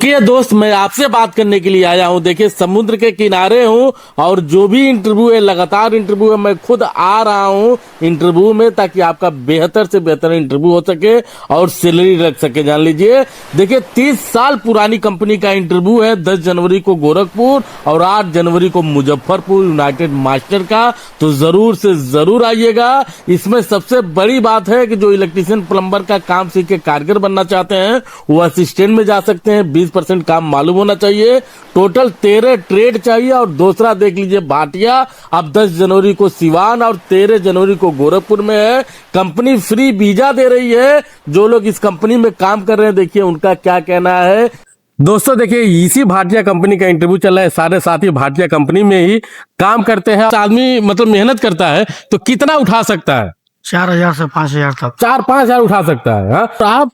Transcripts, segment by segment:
देखिए दोस्त, मैं आपसे बात करने के लिए आया हूँ। देखिए समुद्र के किनारे हूँ और जो भी इंटरव्यू है, लगातार इंटरव्यू है, मैं खुद आ रहा हूँ इंटरव्यू में ताकि आपका बेहतर से बेहतर इंटरव्यू हो सके और सैलरी रख सके। जान लीजिए, देखिए 30 साल पुरानी कंपनी का इंटरव्यू है। 10 जनवरी को गोरखपुर और 8 जनवरी को मुजफ्फरपुर यूनाइटेड मास्टर का, तो जरूर से जरूर आइएगा। इसमें सबसे बड़ी बात है कि जो इलेक्ट्रीशियन प्लम्बर का काम सीख के कारीगर बनना चाहते हैं वो असिस्टेंट में जा सकते हैं। 20% काम मालूम होना चाहिए। टोटल 13 ट्रेड चाहिए। और दूसरा देख लीजिए भाटिया, अब 10 जनवरी को सिवान और 13 जनवरी को गोरखपुर में है। कंपनी फ्री वीजा दे रही है। जो लोग इस कंपनी में काम कर रहे हैं, देखिए उनका क्या कहना है। दोस्तों देखिए, इसी भाटिया कंपनी का इंटरव्यू चल रहा है। सारे साथी भाटिया कंपनी में ही काम करते हैं। आदमी मतलब मेहनत करता है तो कितना उठा सकता है? 4,000 से 5,000 तक। 4-5 हजार उठा सकता है। हाँ? तो आप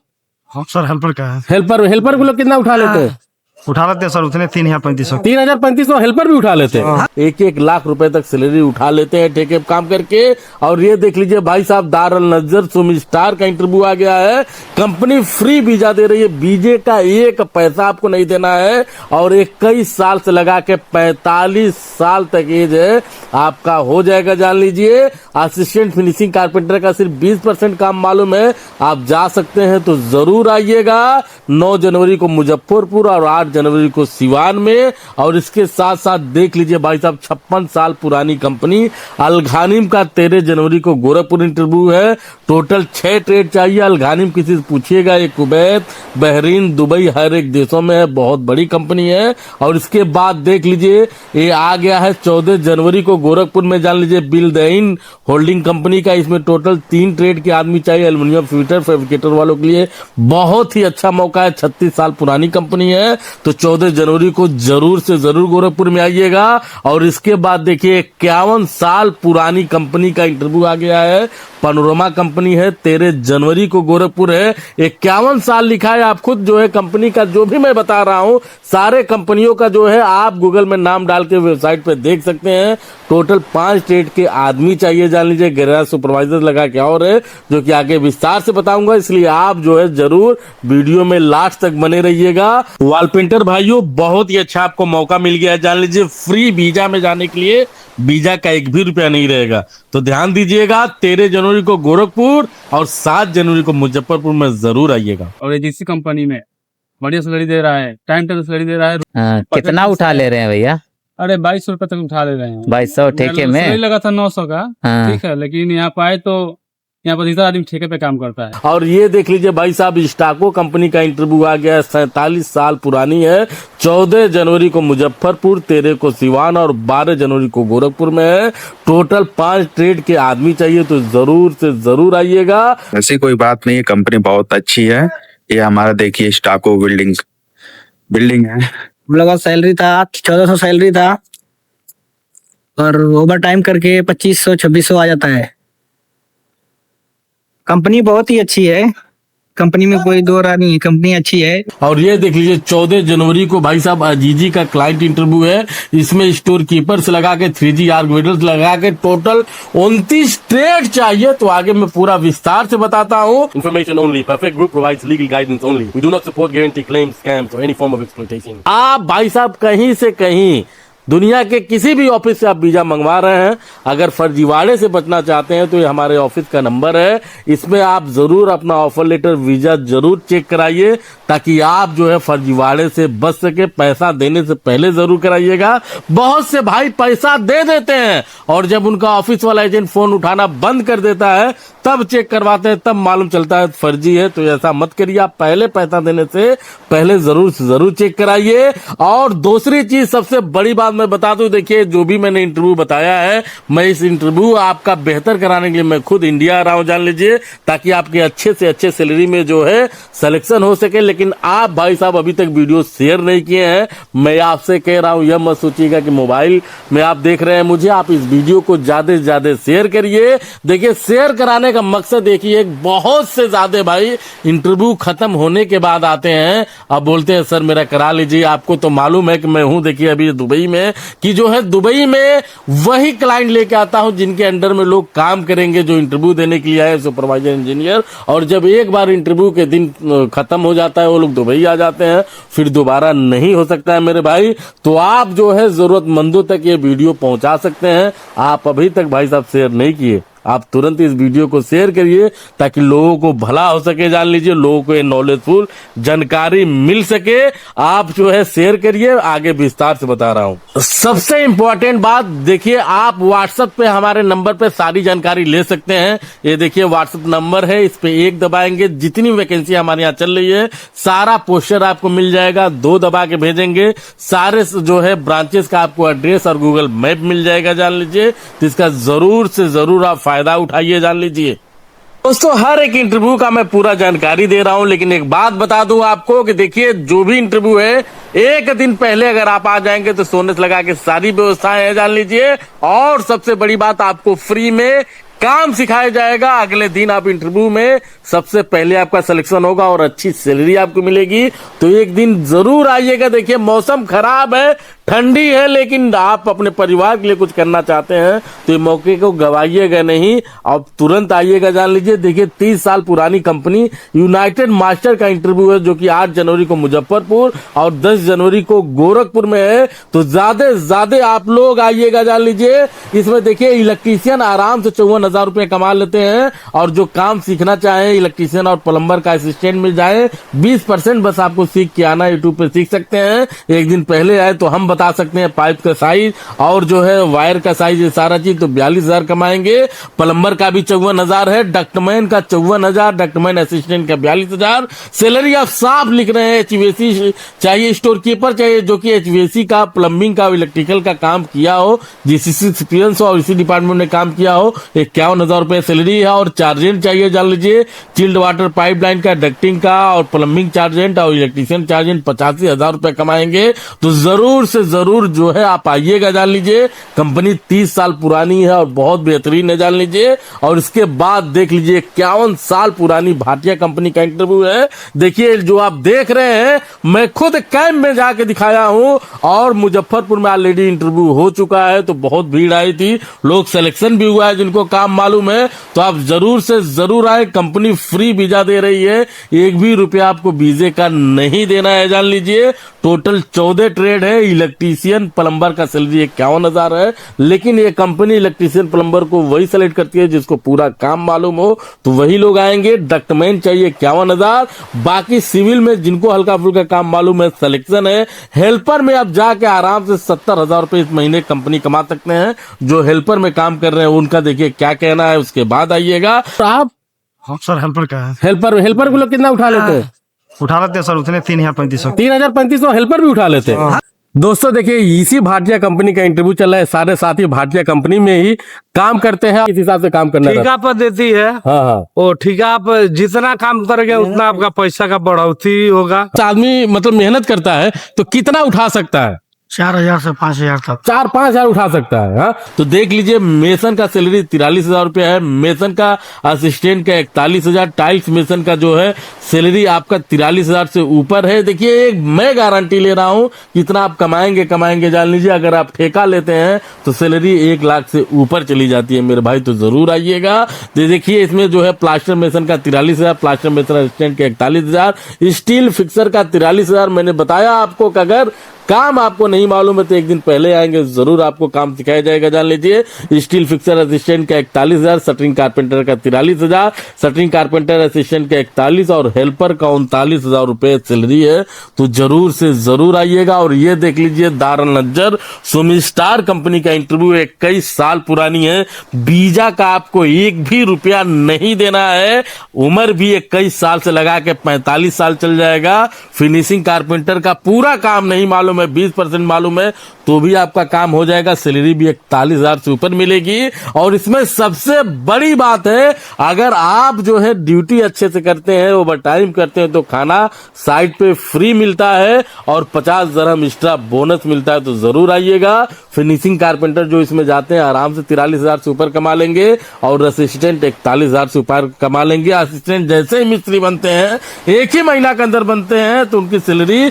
सर हेल्पर का है। हेल्पर को लोग कितना उठा लेते हैं? उठा लेते हैं सर उतने 3,3500। 3,3500 हेल्पर भी उठा लेते हैं। 1-1 लाख रुपए तक सैलरी उठा लेते हैं ठेके पे काम करके। और ये देख लीजिए भाई साहब, दारुल नजर सुमी स्टार का इंटरव्यू आ गया है। कंपनी फ्री वीजा दे रही है। वीजे का 1 पैसा आपको नहीं देना है। और 21 साल से लगा के 45 साल तक एज है आपका हो जाएगा। जान लीजिए, असिस्टेंट फिनिशिंग कारपेंटर का सिर्फ 20% काम मालूम है। आप जा सकते हैं तो जरूर आइएगा। 9 जनवरी को मुजफ्फरपुर और 8 जनवरी को सिवान में। और इसके साथ साथ देख लीजिए भाई साहब, 56 साल पुरानी कंपनी अलघानिम का 13 जनवरी को गोरखपुर इंटरव्यू है। टोटल 6 ट्रेड चाहिए। अलघानिम किसी से पूछिएगा, ये कुवैत, बहरीन, दुबई हर एक देशों में है। बहुत बड़ी कंपनी है। और इसके बाद देख लीजिए, ये आ गया है 14 जनवरी को गोरखपुर में। जान लीजिए, बिल दइन होल्डिंग कंपनी का। इसमें टोटल 3 ट्रेड के आदमी चाहिए। एल्युमिनियम फिटर फैब्रिकेटर वालों के लिए बहुत ही अच्छा मौका है। 36 साल पुरानी कंपनी है। तो 14 जनवरी को जरूर से जरूर गोरखपुर में आइएगा। और इसके बाद देखिए, 51 साल पुरानी कंपनी का इंटरव्यू आ गया है। पैनोरमा कंपनी है। 13 जनवरी को गोरखपुर है। 51 साल लिखा है। आप खुद जो है कंपनी का जो भी मैं बता रहा हूं, सारे कंपनियों का जो है आप गूगल में नाम डाल के वेबसाइट पे देख सकते हैं। टोटल 5 स्टेट के आदमी चाहिए। जान लीजिए, गैराज सुपरवाइजर लगा के और है, जो कि आगे विस्तार से बताऊंगा। इसलिए आप जो है जरूर वीडियो में लास्ट तक बने रहिएगा। वॉल पेंटर भाइयों, बहुत ही अच्छा आपको मौका मिल गया है। जान लीजिए, फ्री वीजा में जाने के लिए वीजा का 1 भी रुपया नहीं रहेगा। तो ध्यान दीजिएगा, 13 जनवरी को गोरखपुर और 7 जनवरी को मुजफ्फरपुर में जरूर आइएगा। और एजेंसी कंपनी में बढ़िया सैलरी दे रहा है, टाइम टेबल सैलरी दे रहा है। कितना उठा ले रहे हैं भैया? अरे 2200 रुपए तक उठा ले रहे हैं। 2200 ठेके में? सैलरी लगा था 900 का। हाँ। ठीक है, लेकिन यहाँ पे आए तो यहाँ पर इधर आदमी ठेके पे काम करता है। और ये देख लीजिए भाई साहब, स्टाको कंपनी का इंटरव्यू आ गया है। 47 साल पुरानी है। 14 जनवरी को मुजफ्फरपुर, 13 को सिवान और 12 जनवरी को गोरखपुर में है। टोटल 5 ट्रेड के आदमी चाहिए। तो जरूर से जरूर आइएगा। ऐसी कोई बात नहीं है, कंपनी बहुत अच्छी है। ये हमारा देखिए स्टाको बिल्डिंग है। हम लोग का सैलरी था 1400 सैलरी था। और ओवर टाइम करके 2500-2600 आ जाता है। कंपनी बहुत ही अच्छी है। कंपनी में कोई दो राय नहीं है, कंपनी अच्छी है। और ये देख लीजिए, 14 जनवरी को भाई साहब अजीजी का क्लाइंट इंटरव्यू है। इसमें स्टोर कीपर से लगा के 3G आर्गवेडर्स लगा के टोटल 29 ट्रेड चाहिए। तो आगे मैं पूरा विस्तार से बताता हूँ। Information only, perfect group provides legal guidance only, we do not support guarantee claims, scams और एनी फॉर्म ऑफ एक्सप्लॉयटेशन। आप भाई साहब कहीं से कहीं दुनिया के किसी भी ऑफिस से आप वीजा मंगवा रहे हैं, अगर फर्जीवाड़े से बचना चाहते हैं तो ये हमारे ऑफिस का नंबर है। इसमें आप जरूर अपना ऑफर लेटर, वीजा जरूर चेक कराइए ताकि आप जो है फर्जीवाड़े से बच सके। पैसा देने से पहले जरूर कराइएगा। बहुत से भाई पैसा दे देते हैं और जब उनका ऑफिस वाला एजेंट फोन उठाना बंद कर देता है तब चेक करवाते हैं, तब मालूम चलता है फर्जी है। तो ऐसा मत करिए। आप पहले पैसा देने से पहले जरूर से जरूर चेक कराइए। और दूसरी चीज, सबसे बड़ी बात मैं बता दूं, देखिए जो भी मैंने इंटरव्यू बताया है, मैं इस इंटरव्यू आपका बेहतर कराने के लिए मैं खुद इंडिया आ रहा हूं। जान लीजिए, ताकि आपके अच्छे से अच्छे सैलरी में जो है सिलेक्शन हो सके। लेकिन आप भाई साहब अभी तक वीडियो शेयर नहीं किए हैं। मैं आपसे कह रहा हूं, यह मत सोचिएगा कि मोबाइल में आप देख रहे हैं मुझे। आप इस वीडियो को ज्यादा से ज्यादा शेयर करिए। देखिए, शेयर कराने का मकसद देखिए, बहुत से ज्यादा भाई इंटरव्यू खत्म होने के बाद आते हैं, अब बोलते हैं सर मेरा करा लीजिए। आपको तो मालूम है कि मैं हूं देखिए अभी दुबई में। हैं कि जो है दुबई में वही क्लाइंट लेके आता हूं जिनके अंडर में लोग काम करेंगे, जो इंटरव्यू देने के लिए आए सुपरवाइजर इंजीनियर, और जब एक बार इंटरव्यू के दिन खत्म हो जाता है वो लोग दुबई आ जाते हैं, फिर दोबारा नहीं हो सकता है मेरे भाई। तो आप जो है जरूरतमंदों तक ये वीडियो पहुंचा सकते हैं। आप अभी तक भाई साहब शेयर नहीं किए, आप तुरंत इस वीडियो को शेयर करिए ताकि लोगों को भला हो सके। जान लीजिए, लोगों को ये नॉलेजफुल जानकारी मिल सके। आप जो है शेयर करिए, आगे विस्तार से बता रहा हूं। सबसे इंपॉर्टेंट बात देखिए, आप व्हाट्सएप पे हमारे नंबर पे सारी जानकारी ले सकते हैं। ये देखिए व्हाट्सएप नंबर है, इस पे 1 दबाएंगे, जितनी वैकेंसी हमारे यहाँ चल रही है सारा पोस्टर आपको मिल जाएगा। 2 दबा के भेजेंगे, सारे जो है ब्रांचेस का आपको एड्रेस और गूगल मैप मिल जाएगा। जान लीजिए, तो इसका जरूर से जरूर आप फायदा उठाइए। जान लीजिए दोस्तों, हर एक इंटरव्यू का मैं पूरा जानकारी दे रहा हूं, लेकिन एक बात बता दूं आपको कि देखिए जो भी इंटरव्यू है 1 दिन पहले अगर आप आ जाएंगे तो सोने से लगा के सारी व्यवस्थाएं हैं। जान लीजिए, और सबसे बड़ी बात, आपको फ्री में काम सिखाया जाएगा। अगले दिन आप इंटरव्यू में सबसे पहले आपका सिलेक्शन होगा और अच्छी सैलरी आपको मिलेगी। तो एक दिन जरूर आइएगा। देखिए मौसम खराब है, ठंडी है, लेकिन आप अपने परिवार के लिए कुछ करना चाहते हैं तो ये मौके को गवाइएगा नहीं, आप तुरंत आइएगा। जान लीजिए, देखिए 30 साल पुरानी कंपनी यूनाइटेड मास्टर का इंटरव्यू है, जो कि 8 जनवरी को मुजफ्फरपुर और 10 जनवरी को गोरखपुर में है। तो ज्यादा आप लोग आइएगा। जान लीजिए, इसमें देखिए इलेक्ट्रीशियन आराम से 54,000 रुपए कमा लेते हैं, और जो काम सीखना चाहे इलेक्ट्रीशियन और प्लम्बर का असिस्टेंट मिल जाए, 20% बस आपको सीख के आना, यूट्यूब पे सीख सकते हैं। एक दिन पहले आए तो हम बता सकते हैं पाइप का साइज और जो है वायर का साइज, ये सारा चीज। तो 42,000 कमाएंगे। प्लम्बर का भी 54,000 है, डक्टमैन का 54,000, डक्टमैन असिस्टेंट का 42,000। सैलरी आप साफ लिख रहे हैं, एचवीएसी चाहिए, स्टोर कीपर चाहिए जो कि एचवीएसी का, प्लम्बिंग का, इलेक्ट्रिकल का काम किया हो, जीसीसी एक्सपीरियंस हो और इसी डिपार्टमेंट में काम किया हो। 51,000 रुपए सैलरी है। और चार्जेंट चाहिए, जान लीजिए, चिल्ड वाटर पाइपलाइन का, डक्टिंग का और प्लम्बिंग चार्जेंट और इलेक्ट्रीशियन चार्जेंट 85,000 रुपए कमाएंगे। तो जरूर से जरूर जो है आप आइएगा। जान लीजिए, कंपनी 30 साल पुरानी है और बहुत बेहतरीन है। जान लीजिए, और इसके बाद देख लीजिए 51 साल पुरानी भाटिया कंपनी का इंटरव्यू है। देखिए जो आप देख रहे हैं, मैं खुद कैंप में जाके दिखाया हूं, और मुजफ्फरपुर में ऑलरेडी इंटरव्यू हो चुका है। तो बहुत भीड़ आई थी, लोग सिलेक्शन भी हुआ है जिनको काम मालूम है। तो आप जरूर से जरूर आए, कंपनी फ्री वीजा दे रही है, 1 भी रुपया आपको वीजे का नहीं देना है। जान लीजिए, टोटल 14 ट्रेड है। इलेक्ट्रीशियन प्लम्बर का सैलरी 51,000 है, लेकिन ये कंपनी इलेक्ट्रीशियन प्लम्बर को वही सेलेक्ट करती है जिसको पूरा काम मालूम हो, तो वही लोग आएंगे। डक्टमैन चाहिए 51,000, बाकी सिविल में जिनको हल्का फुल्का काम मालूम है सिलेक्शन है। हेल्पर में आप जाके आराम से 70,000 रुपए इस महीने कंपनी कमा सकते हैं। जो हेल्पर में काम कर रहे हैं उनका देखिए क्या कहना है, उसके बाद आइएगा। तो आप हाँ सर, हेल्पर का है। हेल्पर को लोग कितना उठा लेते हैं? उठा लेते हैं सर, उतने 3,3500। 3,3500 हेल्पर भी उठा लेते हैं। दोस्तों देखिए, इसी भाटिया कंपनी का इंटरव्यू चल रहा है। सारे साथी भाटिया कंपनी में ही काम करते हैं, इस हिसाब से काम करना है। ठेका पर देती है। हाँ। वो ठेका पर जितना काम करोगे उतना आपका पैसा का बढ़ोतरी होगा। आदमी मतलब मेहनत करता है तो कितना उठा सकता है? 4,000 से 5,000 तक। 4-5 हजार उठा सकता है। हाँ, तो देख लीजिए, मेसन का सैलरी 43,000 रुपया है, मेसन का असिस्टेंट का 41,000, टाइल्स मेसन का जो है सैलरी आपका 43,000 से ऊपर है। देखिए, एक मैं गारंटी ले रहा हूं कितना आप कमाएंगे। जान लीजिए, अगर आप ठेका लेते हैं तो सैलरी 1 लाख से ऊपर चली जाती है मेरे भाई। तो जरूर आइएगा। तो देखिए, इसमें जो है प्लास्टर मेसन का 43,000, प्लास्टर मेसन असिस्टेंट का 41,000, स्टील फिक्सर का 43,000। मैंने बताया आपको कि अगर काम आपको नहीं मालूम है तो एक दिन पहले आएंगे, जरूर आपको काम सिखाया जाएगा। जान लीजिए, स्टील फिक्सर असिस्टेंट का 41,000, शटरिंग कारपेंटर का 43,000, शटरिंग कारपेंटर असिस्टेंट का 41 और हेल्पर का 39,000 रुपए सैलरी है। तो जरूर से जरूर आइएगा। और ये देख लीजिए, दारुल नज्जर सुमी स्टार कंपनी का इंटरव्यू 21 साल पुरानी है। वीजा का आपको 1 भी रुपया नहीं देना है। उम्र भी 21 साल से लगा के 45 साल चल जाएगा। फिनिशिंग कारपेंटर का पूरा काम नहीं मालूम है, 20% मालूम है, तो भी आपका काम हो जाएगा। सैलरी भी 41,000 से ऊपर मिलेगी। और इसमें सबसे बड़ी बात है, अगर आप जो है ड्यूटी अच्छे से करते हैं, ओवर टाइम करते हैं, तो खाना साइट पे फ्री मिलता है और 50 दरहम एक्स्ट्रा बोनस मिलता है। तो जरूर आइएगा। फिनिशिंग कारपेंटर जो इसमें जाते हैं आराम से 43,000 से ऊपर कमा लेंगे, और असिस्टेंट 41,000 से ऊपर कमा लेंगे। असिस्टेंट जैसे ही मिस्त्री बनते हैं, 1 ही महीना के अंदर बनते हैं, तो उनकी सैलरी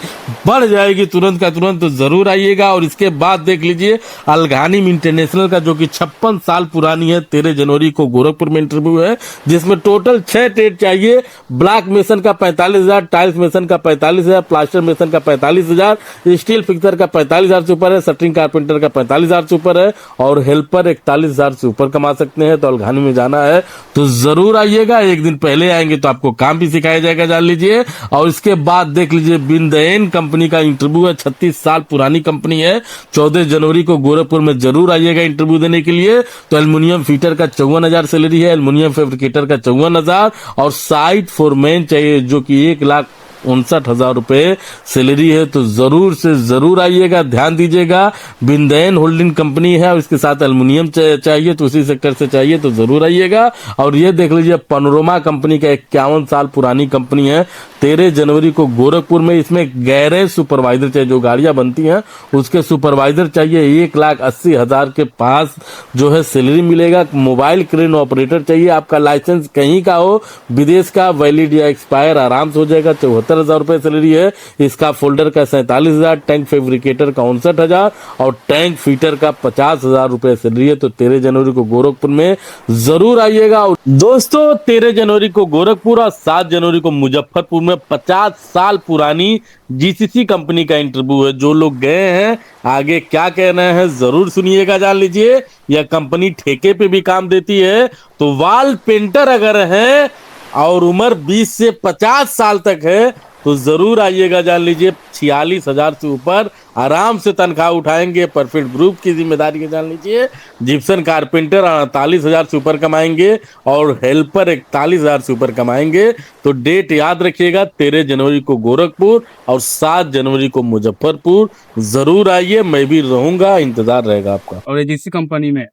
बढ़ जाएगी तुरंत का तुरंत तो जरूर आइएगा। और इसके बाद देख लीजिए अलघानी इंटरनेशनल का जो कि 56 साल पुरानी है, 13 जनवरी को गोरखपुर में इंटरव्यू है, जिसमें टोटल 6 ट्रेड चाहिए। ब्लॉक मेसन का 45,000, टाइल्स मेसन का 45,000, प्लास्टर मेसन का 45,000, स्टील फिक्सर का 45,000 से ऊपर है, शटरिंग कारपेंटर का 45,000 से ऊपर है और हेल्पर 41,000 से ऊपर कमा सकते हैं। तो अलघानी में जाना है तो जरूर आइएगा। एक दिन पहले आएंगे तो आपको काम भी सिखाया जाएगा, जान लीजिए। और इसके बाद देख लीजिए बिंदयन कंपनी का इंटरव्यू है, 36 साल पुरानी कंपनी है, 14 जनवरी को गोरखपुर में जरूर आइएगा इंटरव्यू देने के लिए। तो एल्युमिनियम फीटर का 54,000 सैलरी है, एल्युमिनियम फैब्रिकेटर का 54,000 और साइट फोरमैन चाहिए जो कि 1,59,000 रुपए सैलरी है। तो जरूर से जरूर आइएगा, ध्यान दीजिएगा। बिंदयन होल्डिंग कंपनी है और इसके साथ एल्युमिनियम चाहिए तो उसी सेक्टर से चाहिए तो जरूर आइएगा। और ये देख लीजिए पनोरमा कंपनी का 51 साल पुरानी कंपनी है, 13 जनवरी को गोरखपुर में। इसमें गैरेज सुपरवाइजर चाहिए, जो गाड़ियां बनती हैं उसके सुपरवाइजर चाहिए। 1,80,000 के पास जो है सैलरी मिलेगा। मोबाइल क्रेन ऑपरेटर चाहिए, आपका लाइसेंस कहीं का हो, विदेश का, वैलिड या एक्सपायर आराम से हो जाएगा। 74,000 रुपए सैलरी है। इसका फोल्डर का 47,000, टैंक फैब्रिकेटर का 59,000 और टैंक फीटर का 50,000 रुपए सैलरी है। तो 13 जनवरी को गोरखपुर में जरूर आइएगा दोस्तों। 13 जनवरी को गोरखपुर और 7 जनवरी को मुजफ्फरपुर में 50 साल पुरानी जीसीसी कंपनी का इंटरव्यू है। जो लोग गए हैं आगे क्या कह रहे हैं जरूर सुनिएगा, जान लीजिए। यह कंपनी ठेके पे भी काम देती है। तो वॉल पेंटर अगर है और उम्र 20 से 50 साल तक है तो जरूर आइएगा, जान लीजिए। 46,000 से ऊपर आराम से तनख्वाह उठाएंगे। परफेक्ट ग्रुप की जिम्मेदारी है, जान लीजिए। जिप्सन कारपेंटर 48,000 से ऊपर कमाएंगे और हेल्पर 41,000 से ऊपर कमाएंगे। तो डेट याद रखिएगा, 13 जनवरी को गोरखपुर और 7 जनवरी को मुजफ्फरपुर। जरूर आइए, मैं भी रहूंगा, इंतजार रहेगा आपका। और एजेंसी कंपनी में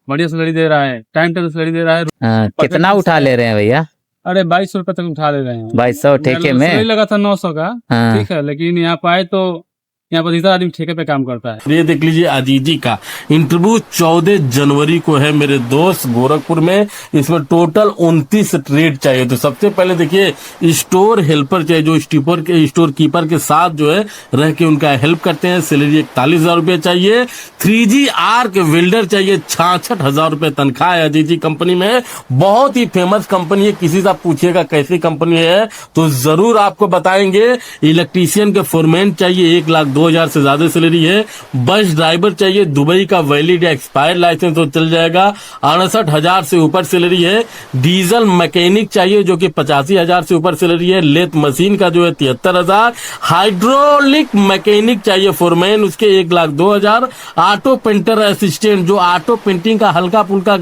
बढ़िया सैलरी दे रहा है, टाइम टेबल सैलरी दे रहा है। कितना उठा ले रहे हैं भैया? अरे 2200 रुपए तक उठा ले रहे हैं। 2200 ठेके में? सैलरी लगा था 900 का, हाँ। ठीक है, लेकिन यहाँ पे आए तो यहाँ पर इधर आदमी ठेके पे काम करता है। ये देख लीजिए अजीजी का इंटरव्यू 14 जनवरी को है मेरे दोस्त गोरखपुर में। इसमें टोटल 29 ट्रेड चाहिए। तो सबसे पहले देखिए स्टोर हेल्पर चाहिए, जो स्टोर कीपर के साथ जो है रह के उनका हेल्प करते हैं। सैलरी 41,000 रुपए चाहिए। 3G आर्क वेल्डर चाहिए, 66,000 रुपए तनख्वाह है अजीजी कंपनी में। बहुत ही फेमस कंपनी है, किसी से आप पूछिएगा कैसी कंपनी है तो जरूर आपको बताएंगे। इलेक्ट्रीशियन के फोरमैन चाहिए, 1,02,000 से ज्यादा सैलरी है। बस ड्राइवर चाहिए, दुबई का वैलिड या एक्सपायर्ड लाइसेंस तो चल जाएगा, 68,000 से ऊपर सैलरी है। डीजल मैकेनिक चाहिए जो कि 85,000 से ऊपर सैलरी है। लेथ मशीन का जो है 73,000। हाइड्रोलिक मैकेनिक चाहिए फोरमैन, उसके 1,02,000। ऑटो पेंटर असिस्टेंट, जो ऑटो पेंटिंग का हल्का फुल्का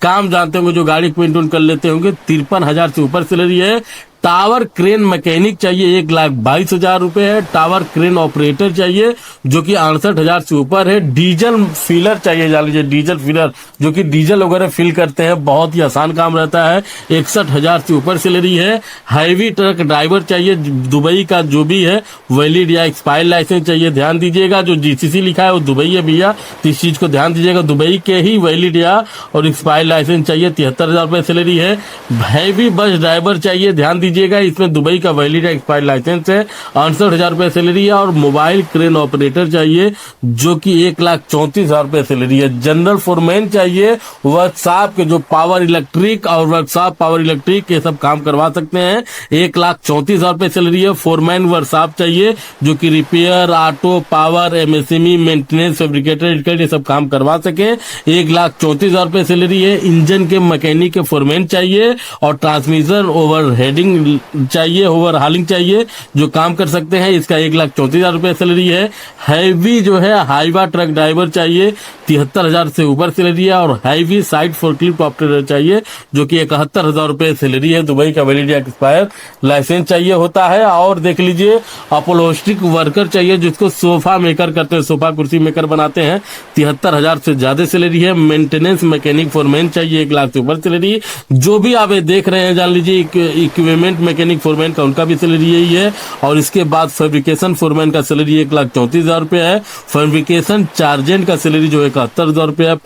काम जानते होंगे, जो गाड़ी पेंट कर लेते होंगे, 53,000 से ऊपर सैलरी है। टावर क्रेन मैकेनिक चाहिए, 1,22,000 रुपए है। टावर क्रेन ऑपरेटर चाहिए जो कि 68,000 से ऊपर है। डीजल फिलर चाहिए, जान लीजिए, डीजल फिलर जो कि डीजल वगैरह फिल करते हैं, बहुत ही आसान काम रहता है, 61,000 से ऊपर सैलरी है। हैवी ट्रक ड्राइवर चाहिए, दुबई का जो भी है वैलिड या एक्सपायर्ड लाइसेंस चाहिए। ध्यान दीजिएगा, जो जीसीसी लिखा है वो दुबई है भैया, तो इस चीज को ध्यान दीजिएगा, दुबई के ही वैलिड या और एक्सपायर्ड लाइसेंस चाहिए। 73,000 रुपए सैलरी है। हैवी बस ड्राइवर चाहिए, ध्यान दीजिएगा, इसमें दुबई का वैलिड एक्सपायर्ड लाइसेंस है, 68,000 रुपए सैलरी है। और मोबाइल क्रेन ऑपरेटर चाहिए जो कि 1,34,000 रुपए सैलरी है। जनरल फोरमैन चाहिए, वर्कशॉप के जो पावर इलेक्ट्रिक और वर्कशॉप पावर इलेक्ट्रिक ये सब काम करवा सकते हैं, 1,34,000 रुपए सैलरी है। फोरमैन वर्कशॉप चाहिए जो कि repair, auto, power, MSME, maintenance, fabricator ये सब काम करवा सके, 1,34,000 रुपए सैलरी है। इंजन के मैकेनिक के फोरमैन चाहिए और ट्रांसमिशन ओवर हेडिंग चाहिए, ओवर हालिंग चाहिए, जो काम कर सकते हैं, इसका 1,34,000 रुपए सैलरी है। हैवी जो है हाईवा ट्रक ड्राइवर चाहिए, 73,000 से ऊपर सैलरी है। और हैवी साइड फोर्कलिफ्ट ऑपरेटर चाहिए जो कि 71,000 रुपए सैलरी है। दुबई का वैलिड एक्सपायर लाइसेंस चाहिए होता है। और देख लीजिए अपहोल्स्ट्री वर्कर चाहिए, जिसको सोफा मेकर करते हैं, सोफा कुर्सी मेकर बनाते हैं, 73,000 से ज्यादा सैलरी है। मेंटेनेंस मैकेनिक फोरमैन चाहिए, 1,00,000 से ऊपर सैलरी। जो भी आप ये देख रहे हैं, जान लीजिए इक्विपमेंट पेंट मैकेनिक फोरमैन का उनका भी सैलरी यही है। और इसके बाद फैब्रिकेशन फोरमैन का सैलरी 1,34,000 रुपया है। फैब्रिकेशन चार्जेंट का सैलरी जो है 71,000 रुपया है।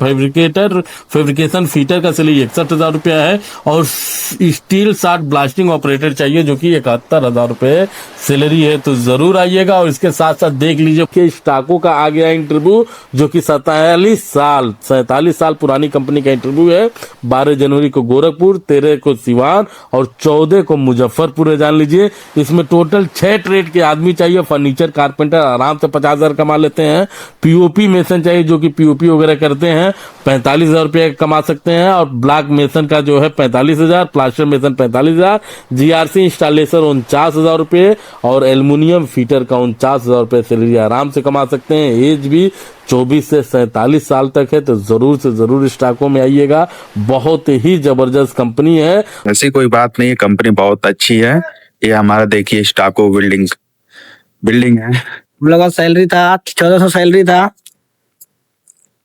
फैब्रिकेशन फीटर का सैलरी 61,000 रुपया है। और स्टील शार्ट ब्लास्टिंग ऑपरेटर चाहिए जो कि 71,000 रुपये सैलरी है। तो जरूर आइएगा। और इसके साथ साथ देख लीजिए कि स्टाको का आ गया इंटरव्यू जो कि 47 साल पुरानी कंपनी का इंटरव्यू है। 12 जनवरी को गोरखपुर, 13 को सिवान और 14 को मुजफ्फरपुर है। जान लीजिए इसमें टोटल 6 ट्रेड के आदमी चाहिए। फर्नीचर कारपेंटर आराम से 50,000 कमा लेते हैं। पीओपी मेसन चाहिए जो कि पीओपी वगैरह करते हैं, 45,000 रुपये कमा सकते हैं। और ब्लॉक मेसन का जो है 45,000, प्लास्टर मेसन 45,000, जीआरसी इंस्टॉलेशन 49,000 रुपये और एल्युमिनियम फीटर का 49,000 रुपये सैलरी आराम से कमा सकते हैं। एज भी 24 से 47 साल तक है। तो जरूर से जरूर स्टाको में आइएगा। बहुत ही जबरदस्त कंपनी है। ऐसी कोई बात नहीं है, कंपनी बहुत अच्छी है। ये हमारा देखिए स्टाको बिल्डिंग है। हम लोग का सैलरी था 1400 सैलरी था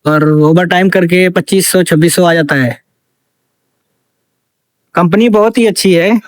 और ओवर टाइम करके 2500-2600 आ जाता है। कंपनी बहुत ही अच्छी है,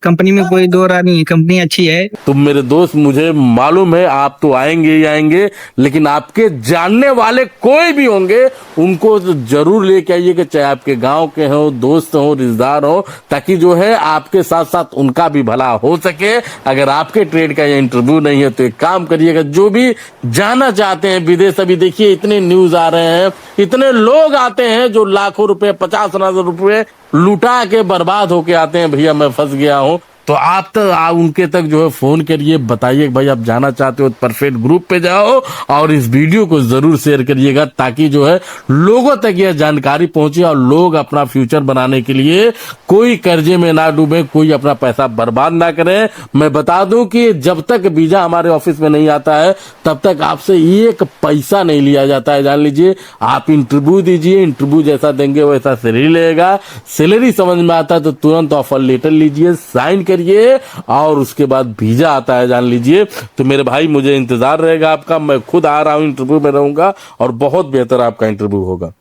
कंपनी में कोई दो राय नहीं है, कंपनी अच्छी है। तो मेरे दोस्त मुझे मालूम है आप तो आएंगे ही आएंगे, लेकिन आपके जानने वाले कोई भी होंगे उनको तो जरूर लेके आइएगा, चाहे आपके गांव के हो, दोस्त हो, रिश्तेदार हो, ताकि जो है आपके साथ साथ उनका भी भला हो सके। अगर आपके ट्रेड का ये इंटरव्यू नहीं है तो एक काम करिएगा, जो भी जाना चाहते हैं विदेश, अभी देखिए इतने न्यूज आ रहे हैं, इतने लोग आते हैं जो लाखों रुपए 50,000 रुपए लुटा के बर्बाद होके आते हैं, भैया मैं फंस गया हूँ। तो आप तो उनके तक जो है फोन करिए, बताइए भाई आप जाना चाहते हो तो परफेक्ट ग्रुप पे जाओ और इस वीडियो को जरूर शेयर करिएगा, ताकि जो है लोगों तक यह जानकारी पहुंचे और लोग अपना फ्यूचर बनाने के लिए कोई कर्जे में ना डूबे, कोई अपना पैसा बर्बाद ना करें। मैं बता दूं कि जब तक वीजा हमारे ऑफिस में नहीं आता है तब तक आपसे एक पैसा नहीं लिया जाता है। जान लीजिए, आप इंटरव्यू दीजिए, इंटरव्यू जैसा देंगे वैसा सैलरी लेगा। सैलरी समझ में आता है तो तुरंत ऑफर लेटर लीजिए, साइन करिए और उसके बाद वीजा आता है। जान लीजिए, तो मेरे भाई मुझे इंतजार रहेगा आपका, मैं खुद आ रहा हूं, इंटरव्यू में रहूंगा और बहुत बेहतर आपका इंटरव्यू होगा।